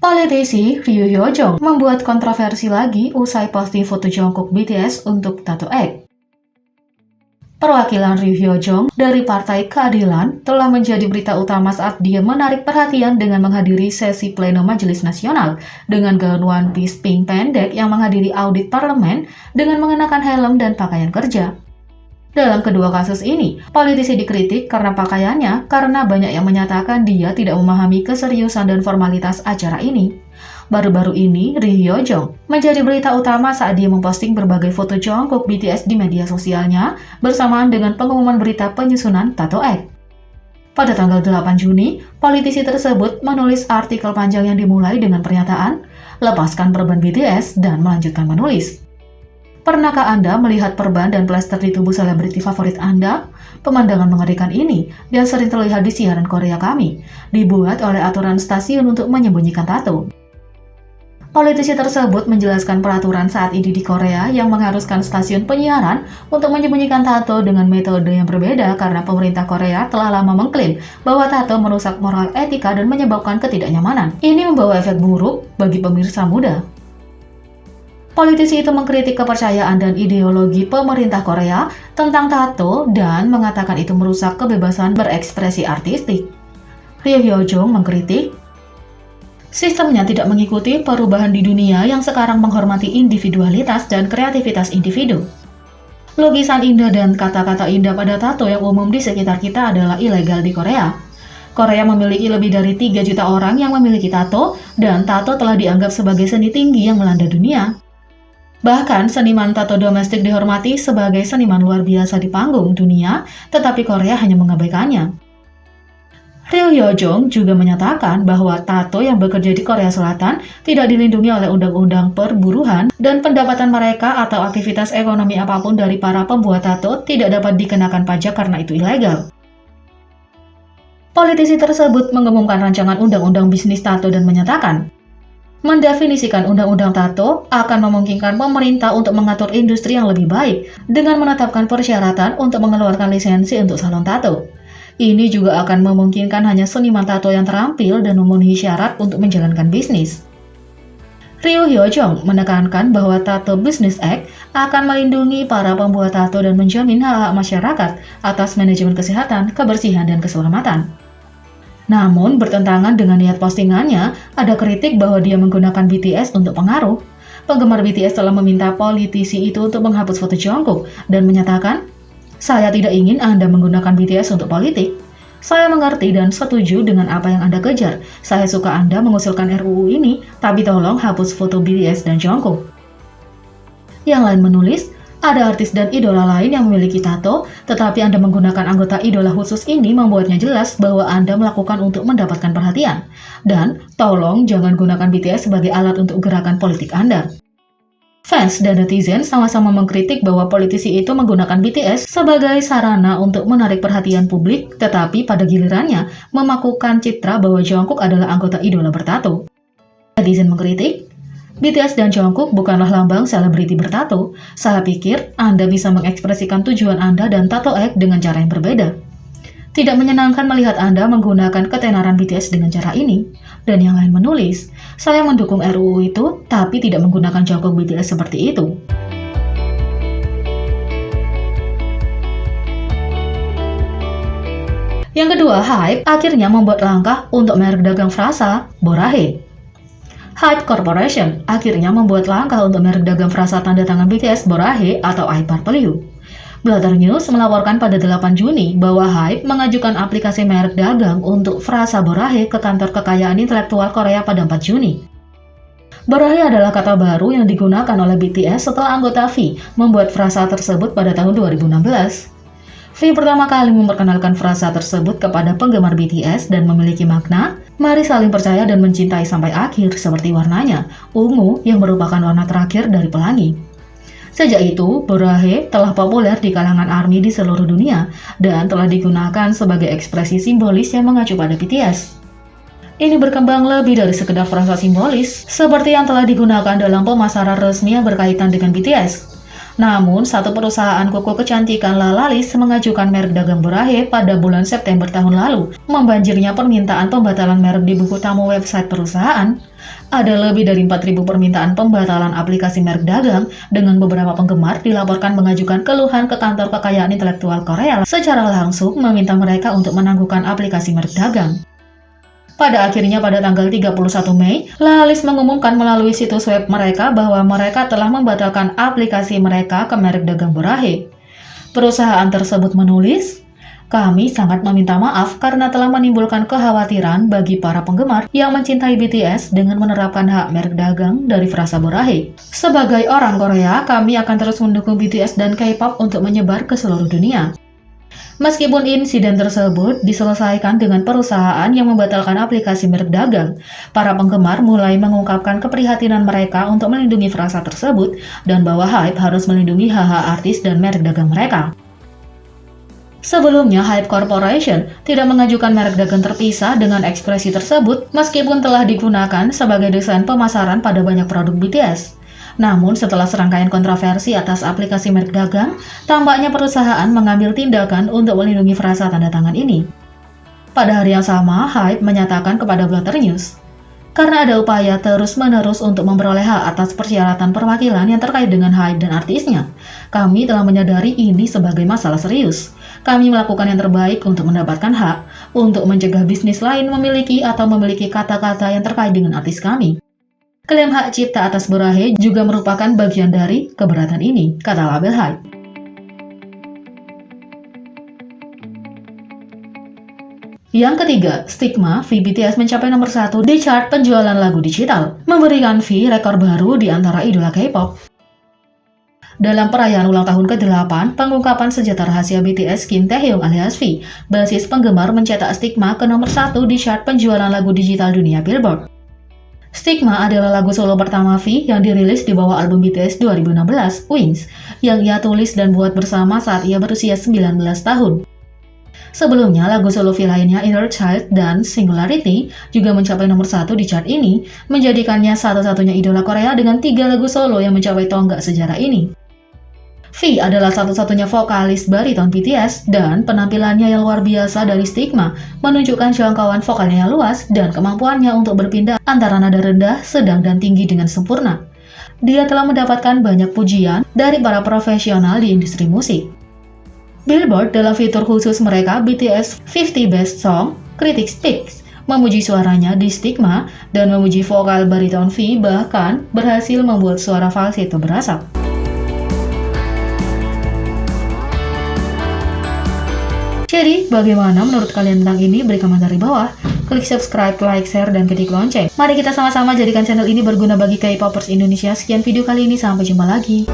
Politisi Ryu Hyojong membuat kontroversi lagi usai posting foto Jungkook BTS untuk Tattoo Egg. Perwakilan Ryu Hyojong dari Partai Keadilan telah menjadi berita utama saat dia menarik perhatian dengan menghadiri sesi pleno Majelis Nasional dengan gaun one piece pink pendek yang menghadiri audit parlemen dengan mengenakan helm dan pakaian kerja. Dalam kedua kasus ini, politisi dikritik karena pakaiannya karena banyak yang menyatakan dia tidak memahami keseriusan dan formalitas acara ini. Baru-baru ini, Ryu Hyojong menjadi berita utama saat dia memposting berbagai foto Jungkook BTS di media sosialnya bersamaan dengan pengumuman berita penyusunan Tattoo Egg. Pada tanggal 8 Juni, politisi tersebut menulis artikel panjang yang dimulai dengan pernyataan, "Lepaskan perban BTS," dan melanjutkan menulis, "Pernahkah Anda melihat perban dan plester di tubuh selebriti favorit Anda? Pemandangan mengerikan ini dan sering terlihat di siaran Korea kami, dibuat oleh aturan stasiun untuk menyembunyikan tato." Politisi tersebut menjelaskan peraturan saat ini di Korea yang mengharuskan stasiun penyiaran untuk menyembunyikan tato dengan metode yang berbeda karena pemerintah Korea telah lama mengklaim bahwa tato merusak moral etika dan menyebabkan ketidaknyamanan. Ini membawa efek buruk bagi pemirsa muda. Politisi itu mengkritik kepercayaan dan ideologi pemerintah Korea tentang tato dan mengatakan itu merusak kebebasan berekspresi artistik. Ryu Hyojong mengkritik, "Sistemnya tidak mengikuti perubahan di dunia yang sekarang menghormati individualitas dan kreativitas individu. Lukisan indah dan kata-kata indah pada tato yang umum di sekitar kita adalah ilegal di Korea. Korea memiliki lebih dari 3 juta orang yang memiliki tato, dan tato telah dianggap sebagai seni tinggi yang melanda dunia. Bahkan seniman tato domestik dihormati sebagai seniman luar biasa di panggung dunia, tetapi Korea hanya mengabaikannya." Ryu Hyojong juga menyatakan bahwa tato yang bekerja di Korea Selatan tidak dilindungi oleh undang-undang perburuhan dan pendapatan mereka atau aktivitas ekonomi apapun dari para pembuat tato tidak dapat dikenakan pajak karena itu ilegal. Politisi tersebut mengumumkan rancangan undang-undang bisnis tato dan menyatakan, mendefinisikan undang-undang tato akan memungkinkan pemerintah untuk mengatur industri yang lebih baik dengan menetapkan persyaratan untuk mengeluarkan lisensi untuk salon tato. Ini juga akan memungkinkan hanya seniman tato yang terampil dan memenuhi syarat untuk menjalankan bisnis. Ryu Hyojong menekankan bahwa Tattoo Business Act akan melindungi para pembuat tato dan menjamin hak-hak masyarakat atas manajemen kesehatan, kebersihan, dan keselamatan. Namun, bertentangan dengan niat postingannya, ada kritik bahwa dia menggunakan BTS untuk pengaruh. Penggemar BTS telah meminta politisi itu untuk menghapus foto Jungkook dan menyatakan, "Saya tidak ingin Anda menggunakan BTS untuk politik. Saya mengerti dan setuju dengan apa yang Anda kejar. Saya suka Anda mengusulkan RUU ini, tapi tolong hapus foto BTS dan Jungkook." Yang lain menulis, "Ada artis dan idola lain yang memiliki tato, tetapi Anda menggunakan anggota idola khusus ini membuatnya jelas bahwa Anda melakukan untuk mendapatkan perhatian. Dan tolong jangan gunakan BTS sebagai alat untuk gerakan politik Anda." Fans dan netizen sama-sama mengkritik bahwa politisi itu menggunakan BTS sebagai sarana untuk menarik perhatian publik, tetapi pada gilirannya memakukan citra bahwa Jungkook adalah anggota idola bertato. Netizen mengkritik, "BTS dan Jungkook bukanlah lambang selebriti bertato. Saya pikir Anda bisa mengekspresikan tujuan Anda dan Tattoo Egg dengan cara yang berbeda. Tidak menyenangkan melihat Anda menggunakan ketenaran BTS dengan cara ini." Dan yang lain menulis, "Saya mendukung RUU itu, tapi tidak menggunakan Jungkook BTS seperti itu." Yang kedua, Hype akhirnya membuat langkah untuk merek dagang frasa, Borahae. Hype Corporation akhirnya membuat langkah untuk merek dagang frasa tanda tangan BTS Borahae atau I Purple You. Bladder News melaporkan pada 8 Juni bahwa Hype mengajukan aplikasi merek dagang untuk frasa Borahae ke kantor kekayaan intelektual Korea pada 4 Juni. Borahae adalah kata baru yang digunakan oleh BTS setelah anggota V membuat frasa tersebut pada tahun 2016. V pertama kali memperkenalkan frasa tersebut kepada penggemar BTS dan memiliki makna, "Mari saling percaya dan mencintai sampai akhir," seperti warnanya, ungu yang merupakan warna terakhir dari pelangi. Sejak itu, Borahae telah populer di kalangan ARMY di seluruh dunia dan telah digunakan sebagai ekspresi simbolis yang mengacu pada BTS. Ini berkembang lebih dari sekedar frasa simbolis, seperti yang telah digunakan dalam pemasaran resmi yang berkaitan dengan BTS. Namun, satu perusahaan kuku kecantikan Lalalis mengajukan merek dagang Borahae pada bulan September tahun lalu. Membanjirnya permintaan pembatalan merek di buku tamu website perusahaan. Ada lebih dari 4.000 permintaan pembatalan aplikasi merek dagang, dengan beberapa penggemar dilaporkan mengajukan keluhan ke kantor kekayaan intelektual Korea secara langsung meminta mereka untuk menangguhkan aplikasi merek dagang. Pada akhirnya pada tanggal 31 Mei, Lalalis mengumumkan melalui situs web mereka bahwa mereka telah membatalkan aplikasi mereka ke merek dagang Borahae. Perusahaan tersebut menulis, "Kami sangat meminta maaf karena telah menimbulkan kekhawatiran bagi para penggemar yang mencintai BTS dengan menerapkan hak merek dagang dari frasa Borahae. Sebagai orang Korea, kami akan terus mendukung BTS dan K-pop untuk menyebar ke seluruh dunia." Meskipun insiden tersebut diselesaikan dengan perusahaan yang membatalkan aplikasi merek dagang, para penggemar mulai mengungkapkan keprihatinan mereka untuk melindungi frasa tersebut dan bahwa HYBE harus melindungi hak-hak artis dan merek dagang mereka. Sebelumnya, HYBE Corporation tidak mengajukan merek dagang terpisah dengan ekspresi tersebut meskipun telah digunakan sebagai desain pemasaran pada banyak produk BTS. Namun, setelah serangkaian kontroversi atas aplikasi merek dagang, tampaknya perusahaan mengambil tindakan untuk melindungi frasa tanda tangan ini. Pada hari yang sama, HYBE menyatakan kepada Blotter News, "Karena ada upaya terus-menerus untuk memperoleh hak atas persyaratan perwakilan yang terkait dengan HYBE dan artisnya, kami telah menyadari ini sebagai masalah serius. Kami melakukan yang terbaik untuk mendapatkan hak, untuk mencegah bisnis lain memiliki atau memiliki kata-kata yang terkait dengan artis kami. Klaim hak cipta atas Borahae juga merupakan bagian dari keberatan ini," kata label HYBE. Yang ketiga, Stigma, V BTS mencapai nomor 1 di chart penjualan lagu digital, memberikan V rekor baru di antara idola K-pop. Dalam perayaan ulang tahun ke-8, pengungkapan senjata rahasia BTS Kim Taehyung alias V, basis penggemar mencetak Stigma ke nomor 1 di chart penjualan lagu digital dunia Billboard. Stigma adalah lagu solo pertama V yang dirilis di bawah album BTS 2016, Wings, yang ia tulis dan buat bersama saat ia berusia 19 tahun. Sebelumnya, lagu solo V lainnya Inner Child dan Singularity juga mencapai nomor 1 di chart ini, menjadikannya satu-satunya idola Korea dengan 3 lagu solo yang mencapai tonggak sejarah ini. V adalah satu-satunya vokalis bariton BTS dan penampilannya yang luar biasa dari Stigma menunjukkan jangkauan vokalnya yang luas dan kemampuannya untuk berpindah antara nada rendah, sedang, dan tinggi dengan sempurna. Dia telah mendapatkan banyak pujian dari para profesional di industri musik. Billboard dalam fitur khusus mereka BTS 50 Best Song, Critics Picks, memuji suaranya di Stigma dan memuji vokal bariton V bahkan berhasil membuat suara falsetto berasap. Jadi, bagaimana menurut kalian tentang ini? Beri komentar di bawah. Klik subscribe, like, share, dan ketik lonceng. Mari kita sama-sama jadikan channel ini berguna bagi K-popers Indonesia. Sekian video kali ini, sampai jumpa lagi.